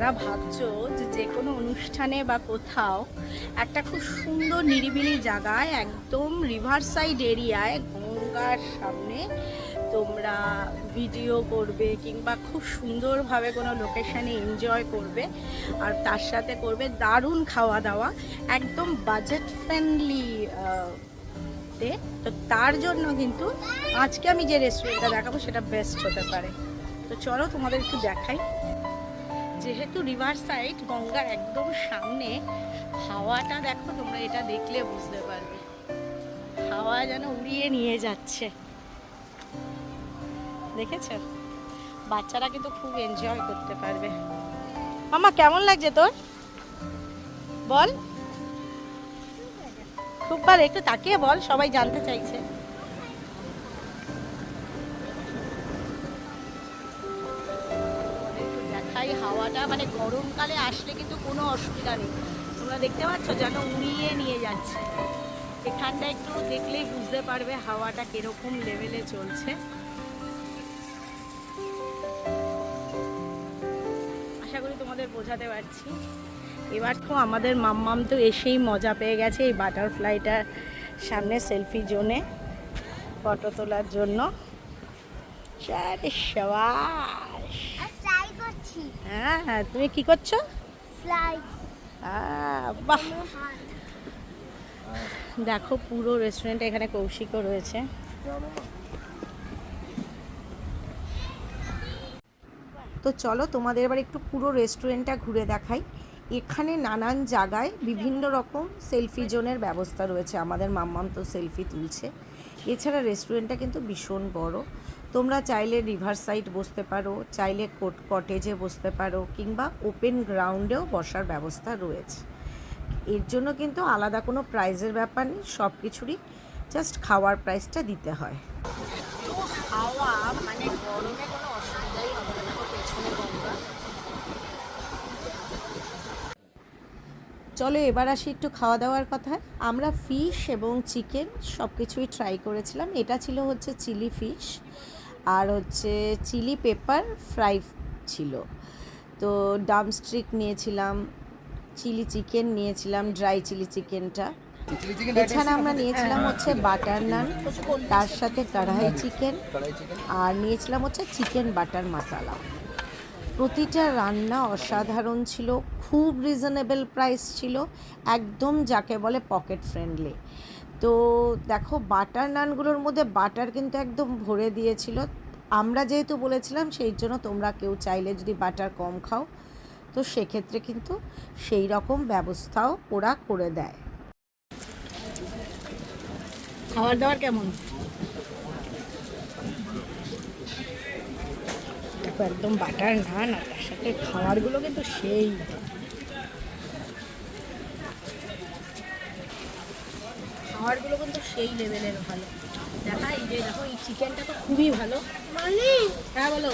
যারা ভাবছো যে যে কোনো অনুষ্ঠানে বা কোথাও একটা খুব সুন্দর নিরিবিলি জায়গায় একদম রিভার সাইড এরিয়ায় গঙ্গার সামনে তোমরা ভিডিও করবে কিংবা খুব সুন্দরভাবে কোনো লোকেশানে এনজয় করবে আর তার সাথে করবে দারুণ খাওয়া দাওয়া একদম বাজেট ফ্রেন্ডলি তো তার জন্য কিন্তু আজকে আমি যে রেস্টুরেন্টটা দেখাবো সেটা বেস্ট হতে পারে। তো চলো তোমাদের একটু দেখাই। যেহেতু রিভার সাইড গঙ্গার একদম সামনে, হাওয়াটা দেখো তোমরা, এটা দেখলে বুঝতে পারবে হাওয়া যেন উড়িয়ে নিয়ে যাচ্ছে, দেখেছো? বাচ্চারা কিন্তু খুব এনজয় করতে পারবে। মামা কেমন লাগছে তোর বল? খুব ভালো, একটু তাকিয়ে বল, সবাই জানতে চাইছে। একটু দেখাই হাওয়াটা, মানে গরমকালে আসলে কিন্তু কোনো অসুবিধা নেই, তোমরা দেখতে পাচ্ছ যেন উড়িয়ে নিয়ে যাচ্ছে। এখানটা একটু দেখলেই বুঝতে পারবে হাওয়াটা কিরকম লেভেলে চলছে। আশা করি তোমাদের বোঝাতে পারছি। এবার তো আমাদের মাম্মাম তো এসেই মজা পেয়ে গেছে এই বাটারফ্লাইটার সামনে সেলফি জোনে ফটো তোলার জন্য। হ্যাঁ হ্যাঁ, তুমি কি করছো? বাহ, দেখো পুরো রেস্টুরেন্ট, এখানে কৌশিকও রয়েছে। তো চলো তোমাদের এবার একটু পুরো রেস্টুরেন্টটা ঘুরে দেখাই। এখানে নানান জায়গায় বিভিন্ন রকম সেলফি জোনের ব্যবস্থা রয়েছে, আমাদের মাম্মাম তো সেলফি তুলছে। এছাড়া রেস্টুরেন্টটা কিন্তু ভীষণ বড়, তোমরা চাইলে রিভার সাইড বসতে পারো, চাইলে কটেজে বসতে পারো, কিংবা ওপেন গ্রাউন্ডেও বসার ব্যবস্থা রয়েছে। এর জন্য কিন্তু আলাদা কোনো প্রাইজের ব্যাপার নেই, সব কিছুরই জাস্ট খাওয়ার প্রাইসটা দিতে হয়। তো হাওয়া মানে গরমে কোনো অসুবিধাই হবে না, পেছনে গঙ্গা। চলো এবার আসি একটু খাওয়া দাওয়ার কথা। আমরা ফিশ এবং চিকেন সব কিছুই ট্রাই করেছিলাম। এটা ছিল হচ্ছে চিলি ফিশ, আর হচ্ছে চিলি পেপার ফ্রাই ছিল। তো ড্রামস্টিক নিয়েছিলাম, চিলি চিকেন নিয়েছিলাম, ড্রাই চিলি চিকেনটা। এছাড়া আমরা নিয়েছিলাম হচ্ছে বাটার নান, তার সাথে কড়াই চিকেন, আর নিয়েছিলাম হচ্ছে চিকেন বাটার মশলা। প্রতিটা রান্না অসাধারণ ছিল, খুব রিজনেবল প্রাইস ছিল, একদম যাকে বলে পকেট ফ্রেন্ডলি। তো দেখো বাটার নানগুলোর মধ্যে বাটার কিন্তু একদম ভরে দিয়েছিল। আমরা যেহেতু বলেছিলাম সেই জন্য তোমরা কেউ চাইলে যদি বাটার কম খাও তো সেক্ষেত্রে কিন্তু সেই রকম ব্যবস্থাও ওরা করে দেয়। খাবার দাবার কেমন? একদম বাটার নান আর তার সাথে খাবারগুলো কিন্তু সেই। খাবারগুলো কিন্তু সেই লেভেলের ভালো। দেখা এই যে দেখো এই চিকেনটা তো খুবই ভালো। মানে হ্যাঁ বলো।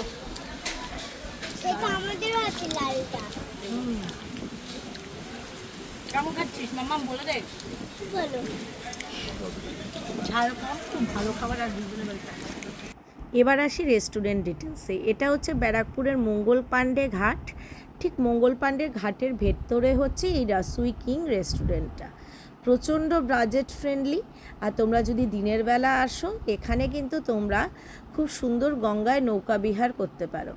আমাদেরও আছে লালটা। কেমন খাচ্ছিস মাম্মাম বলে দে। বলো। ঝাল কম, খুব ভালো খাবার আর রিজনেবল প্রাইস। এবার আসি রেস্টুরেন্ট ডিটেলসে। এটা হচ্ছে ব্যারাকপুরের মঙ্গল পাণ্ডে ঘাট, ঠিক মঙ্গল পাণ্ডে ঘাটের ভেতরে হচ্ছে এই রাসুই কিং রেস্টুরেন্টটা। প্রচণ্ড বাজেট ফ্রেন্ডলি, আর তোমরা যদি দিনের বেলা আসো এখানে কিন্তু তোমরা খুব সুন্দর গঙ্গায় নৌকা বিহার করতে পারো।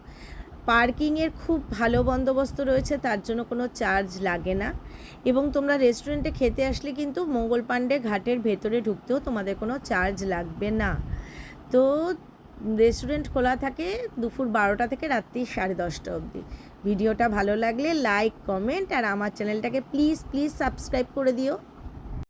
পার্কিংয়ের খুব ভালো বন্দোবস্ত রয়েছে, তার জন্য কোনো চার্জ লাগে না। এবং তোমরা রেস্টুরেন্টে খেতে আসলে কিন্তু মঙ্গল পাণ্ডে ঘাটের ভেতরে ঢুকতেও তোমাদের কোনো চার্জ লাগবে না। তো রেস্টুরেন্ট খোলা থাকে দুপুর 12টা থেকে রাত্রি 10:30 অবধি। ভিডিওটা ভালো লাগলে লাইক, কমেন্ট আর আমার চ্যানেলটাকে প্লিজ সাবস্ক্রাইব করে দিও।